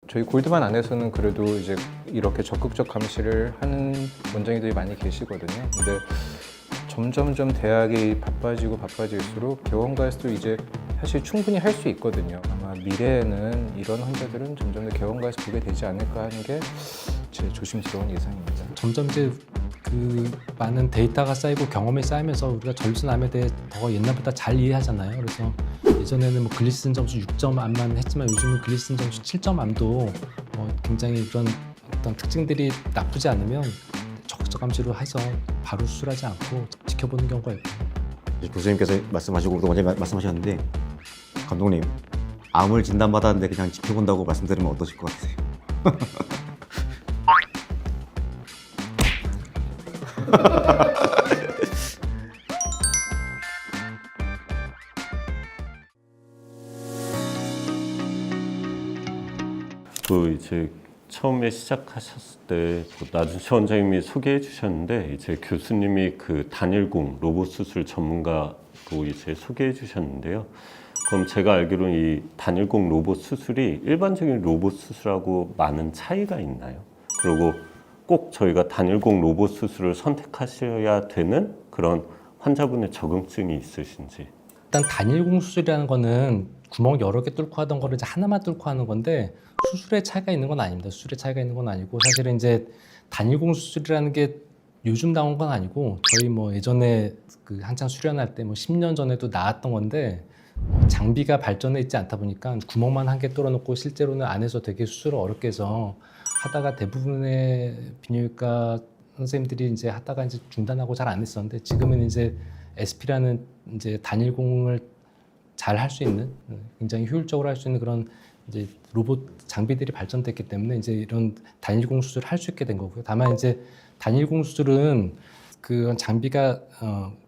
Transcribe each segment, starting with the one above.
저희 골드만 안에서는 그래도 이제 이렇게 적극적 감시를 하는 원장님들이 많이 계시거든요. 근데 점점점 대학이 바빠질수록 개원가에서도 이제 사실 충분히 할 수 있거든요. 아마 미래에는 이런 환자들은 점점 더 개원가에서 보게 되지 않을까 하는 게 제 조심스러운 예상입니다. 점점 이제 그 많은 데이터가 쌓이고 경험이 쌓이면서 우리가 전립선암에 대해 더 옛날보다 잘 이해하잖아요. 그래서 예전에는 뭐 글리시딘 점수 6.암만 했지만 요즘은 글리시딘 점수 7.암도 굉장히 그런 어떤 특징들이 나쁘지 않으면 적극적 감시로 해서 바로 수술하지 않고 지켜보는 경우가 있고. 교수님께서 말씀하시고 또 원장님 말씀하셨는데 감독님 암을 진단받았는데 그냥 지켜본다고 말씀드리면 어떠실 것 같으세요? 그 이제 처음에 시작하셨을 때 나준채 원장님이 소개해 주셨는데 이제 교수님이 그 단일공 로봇 수술 전문가로 이제 소개해 주셨는데요. 그럼 제가 알기로는 이 단일공 로봇 수술이 일반적인 로봇 수술하고 많은 차이가 있나요? 그리고 꼭 저희가 단일공 로봇 수술을 선택하셔야 되는 그런 환자분의 적응증이 있으신지. 일단 단일공 수술이라는 거는 구멍 여러 개 뚫고 하던 거를 이제 하나만 뚫고 하는 건데 수술에 차이가 있는 건 아닙니다. 수술에 차이가 있는 건 아니고 사실은 이제 단일공 수술이라는 게 요즘 나온 건 아니고 저희 뭐 예전에 그 한창 수련할 때 뭐 10년 전에도 나왔던 건데 장비가 발전해 있지 않다 보니까 구멍만 한 개 뚫어놓고 실제로는 안에서 되게 수술을 어렵게 해서 하다가 대부분의 비뇨기과 선생님들이 이제 하다가 이제 중단하고 잘 안 했었는데 지금은 이제 SP라는 이제 단일공을 잘 할 수 있는 굉장히 효율적으로 할 수 있는 그런 이제 로봇 장비들이 발전됐기 때문에 이제 이런 단일공 수술을 할 수 있게 된 거고요. 다만 이제 단일공 수술은 그 장비가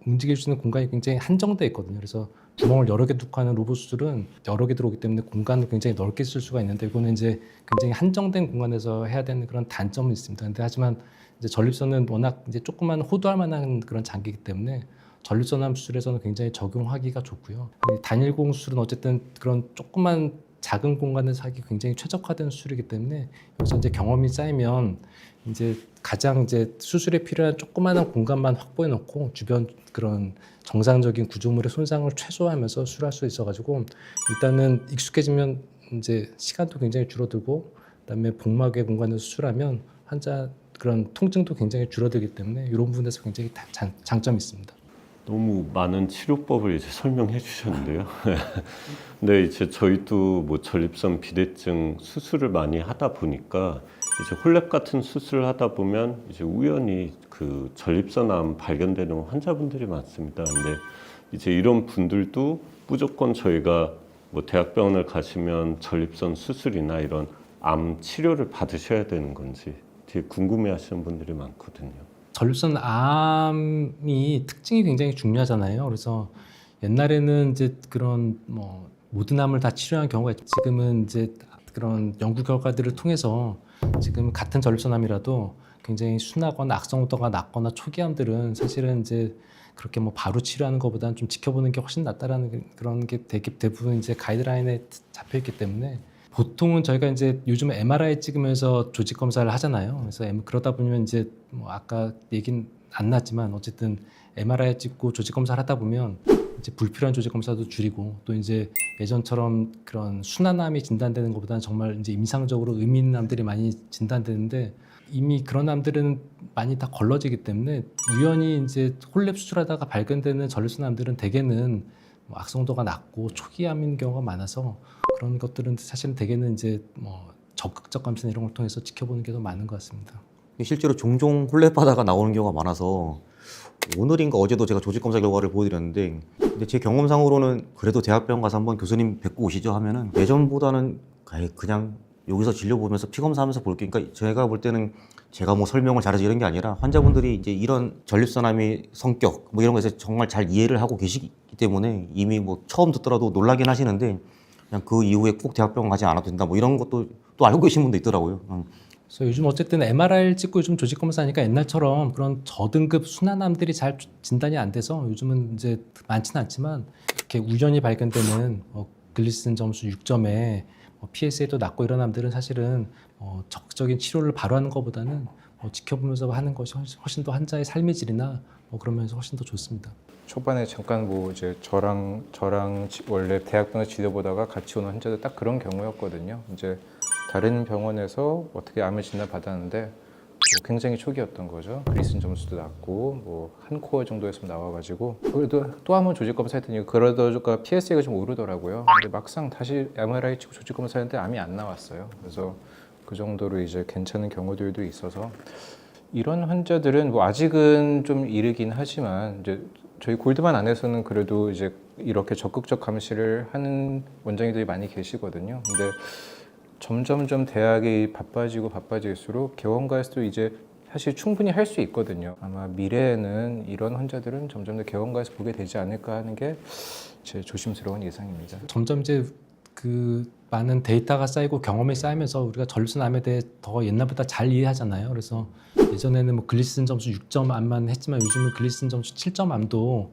움직일 수 있는 공간이 굉장히 한정돼 있거든요. 그래서 구멍을 여러 개 뚫고 하는 로봇 수술은 여러 개 들어오기 때문에 공간을 굉장히 넓게 쓸 수가 있는데 이거는 이제 굉장히 한정된 공간에서 해야 되는 그런 단점은 있습니다. 근데 하지만 이제 전립선은 워낙 이제 조그만 호도할 만한 그런 장기이기 때문에 전립선암 수술에서는 굉장히 적용하기가 좋고요. 단일공 수술은 어쨌든 그런 조그만 작은 공간에서 하기 굉장히 최적화된 수술이기 때문에 여기서 이제 경험이 쌓이면 이제 가장 이제 수술에 필요한 조그마한 공간만 확보해 놓고 주변 그런 정상적인 구조물의 손상을 최소화하면서 수술할 수 있어가지고 일단은 익숙해지면 이제 시간도 굉장히 줄어들고 그다음에 복막의 공간에서 수술하면 환자 그런 통증도 굉장히 줄어들기 때문에 이런 부분에서 굉장히 장점이 있습니다. 너무 많은 치료법을 이제 설명해 주셨는데요. 근데 이제 저희도 뭐 전립선 비대증 수술을 많이 하다 보니까 이제 홀랩 같은 수술을 하다 보면 이제 우연히 그 전립선암 발견되는 환자분들이 많습니다. 근데 이제 이런 분들도 무조건 저희가 뭐 대학병원을 가시면 전립선 수술이나 이런 암 치료를 받으셔야 되는 건지 되게 궁금해하시는 분들이 많거든요. 전립선암이 특징이 굉장히 중요하잖아요. 그래서 옛날에는 이제 그런 뭐 모든 암을 다 치료한 경우가 있죠. 지금은 이제 그런 연구 결과들을 통해서 지금 같은 전립선암이라도 굉장히 순하거나 악성도가 낮거나 초기암들은 사실은 이제 그렇게 뭐 바로 치료하는 것보다는 좀 지켜보는 게 훨씬 낫다라는 그런 게 대부분 이제 가이드라인에 잡혀 있기 때문에 보통은 저희가 이제 요즘 MRI 찍으면서 조직 검사를 하잖아요. 그래서 그러다 보면 이제 뭐 아까 얘기는 안 났지만 어쨌든 MRI 찍고 조직 검사를 하다 보면 이제 불필요한 조직 검사도 줄이고 또 이제 예전처럼 그런 순환암이 진단되는 것보다는 정말 이제 임상적으로 의미 있는 암들이 많이 진단되는데 이미 그런 암들은 많이 다 걸러지기 때문에 우연히 이제 홀랩 수술하다가 발견되는 전립선암들은 대개는 뭐 악성도가 낮고 초기암인 경우가 많아서 그런 것들은 사실은 대개는 이제 뭐 적극적 감시나 이런 걸 통해서 지켜보는 게 더 많은 것 같습니다. 실제로 종종 홀랩하다가 나오는 경우가 많아서 오늘인가 어제도 제가 조직검사 결과를 보여드렸는데 근데 제 경험상으로는 그래도 대학병원 가서 한번 교수님 뵙고 오시죠 하면은 예전보다는 그냥 여기서 진료 보면서 피 검사하면서 볼게. 그러니까 제가 볼 때는 제가 뭐 설명을 잘해서 이런 게 아니라 환자분들이 이제 이런 전립선암의 성격 뭐 이런 것에 정말 잘 이해를 하고 계시기 때문에 이미 뭐 처음 듣더라도 놀라긴 하시는데 그냥 그 이후에 꼭 대학병원 가지 않아도 된다 뭐 이런 것도 또 알고 계신 분도 있더라고요. 그래서 요즘 어쨌든 MRI를 찍고 요즘 조직 검사하니까 옛날처럼 그런 저등급 순환암들이 잘 진단이 안 돼서 요즘은 이제 많지는 않지만 이렇게 우연히 발견되는 글리시딘 점수 6점에 PSA도 낮고 이런 암들은 사실은 적극적인 치료를 바로 하는 것보다는 지켜보면서 하는 것이 훨씬 더 환자의 삶의 질이나 그러면서 훨씬 더 좋습니다. 초반에 잠깐 뭐 이제 저랑 원래 대학병원에서 지도보다가 같이 오는 환자도 딱 그런 경우였거든요. 이제 다른 병원에서 어떻게 암을 진단 받았는데 굉장히 초기였던 거죠. 그리슨 점수도 낮고 뭐 한 코어 정도에서 나와가지고 그래도 또 한 번 조직 검사했더니 그러다가 PSA가 좀 오르더라고요. 근데 막상 다시 MRI 찍고 조직 검사했는데 암이 안 나왔어요. 그래서 그 정도로 이제 괜찮은 경우들도 있어서 이런 환자들은 뭐 아직은 좀 이르긴 하지만 이제 저희 골드만 안에서는 그래도 이제 이렇게 적극적 감시를 하는 원장님들이 많이 계시거든요. 근데 점점점 대학이 바빠질수록 개원가에서도 이제 사실 충분히 할 수 있거든요. 아마 미래에는 이런 환자들은 점점 더 개원가에서 보게 되지 않을까 하는 게 제 조심스러운 예상입니다. 점점 이제 그 많은 데이터가 쌓이고 경험이 쌓이면서 우리가 전립선암에 대해 더 옛날보다 잘 이해하잖아요. 그래서 예전에는 뭐 글리시슨 점수 6점 암만 했지만 요즘은 글리시슨 점수 7점 암도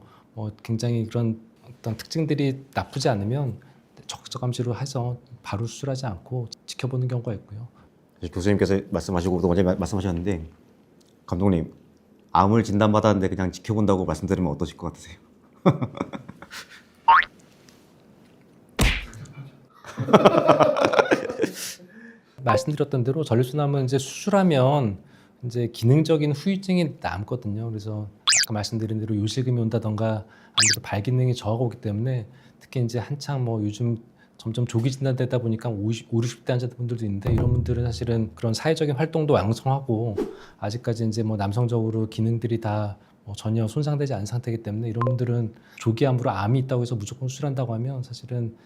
굉장히 그런 어떤 특징들이 나쁘지 않으면 적극적 감시로 해서 바로 수술하지 않고 지켜보는 경우가 있고요. 교수님께서 말씀하시고 또 원장님 말씀하셨는데 감독님 암을 진단받았는데 그냥 지켜본다고 말씀드리면 어떠실 것 같으세요? 말씀드렸던 대로 전립선암은 이제 수술하면 이제 기능적인 후유증이 남거든요. 그래서 아까 말씀드린 대로 요실금이 온다던가 아무래도 발기능이 저하가 오기 때문에 특히 이제 한창 요즘 점점 조기 진단되다 보니까 50, 60대 환자분들도 있는데 이런 분들은 사실은 그런 사회적인 활동도 왕성하고 아직까지 이제 남성적으로 기능들이 다 전혀 손상되지 않은 상태이기 때문에 이런 분들은 조기암으로 암이 있다고 해서 무조건 수술한다고 하면 사실은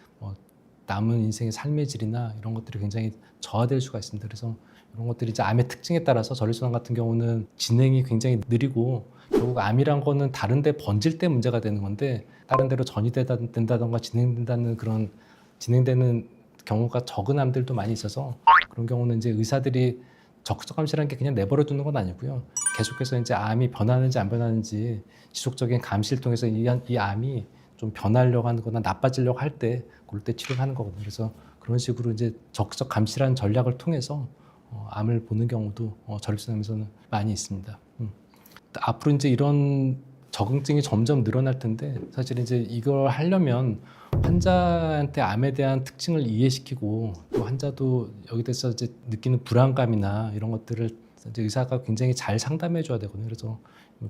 남은 인생의 삶의 질이나 이런 것들이 굉장히 저하될 수가 있습니다. 그래서 이런 것들이 이제 암의 특징에 따라서 전립선암 같은 경우는 진행이 굉장히 느리고 결국 암이란 거는 다른 데 번질 때 문제가 되는 건데 다른 데로 전이된다던가 진행된다는 그런 진행되는 경우가 적은 암들도 많이 있어서 그런 경우는 이제 의사들이 적극적 감시라는 게 그냥 내버려 두는 건 아니고요. 계속해서 이제 암이 변하는지 안 변하는지 지속적인 감시를 통해서 이 암이 좀 변하려고 하는 거나 나빠지려고 할 때 그럴 때 치료를 하는 거거든요. 그래서 그런 식으로 이제 적극적 감시라는 전략을 통해서 암을 보는 경우도 전립선암에서는 많이 있습니다. 앞으로 이제 이런 적응증이 점점 늘어날 텐데 사실 이제 이걸 하려면 환자한테 암에 대한 특징을 이해시키고 또 환자도 여기 대해서 이제 느끼는 불안감이나 이런 것들을 이제 의사가 굉장히 잘 상담해 줘야 되거든요. 그래서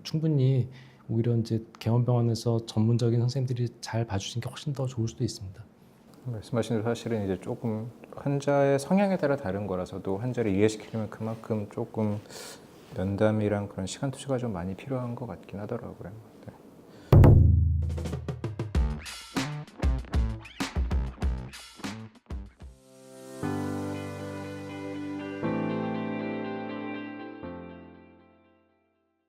충분히 오히려 이제 개원병원에서 전문적인 선생님들이 잘 봐주시는 게 훨씬 더 좋을 수도 있습니다. 말씀하신 대로 사실은 이제 조금 환자의 성향에 따라 다른 거라서도 환자를 이해시키려면 그만큼 조금 면담이랑 그런 시간 투자가 좀 많이 필요한 것 같긴 하더라고요. 네.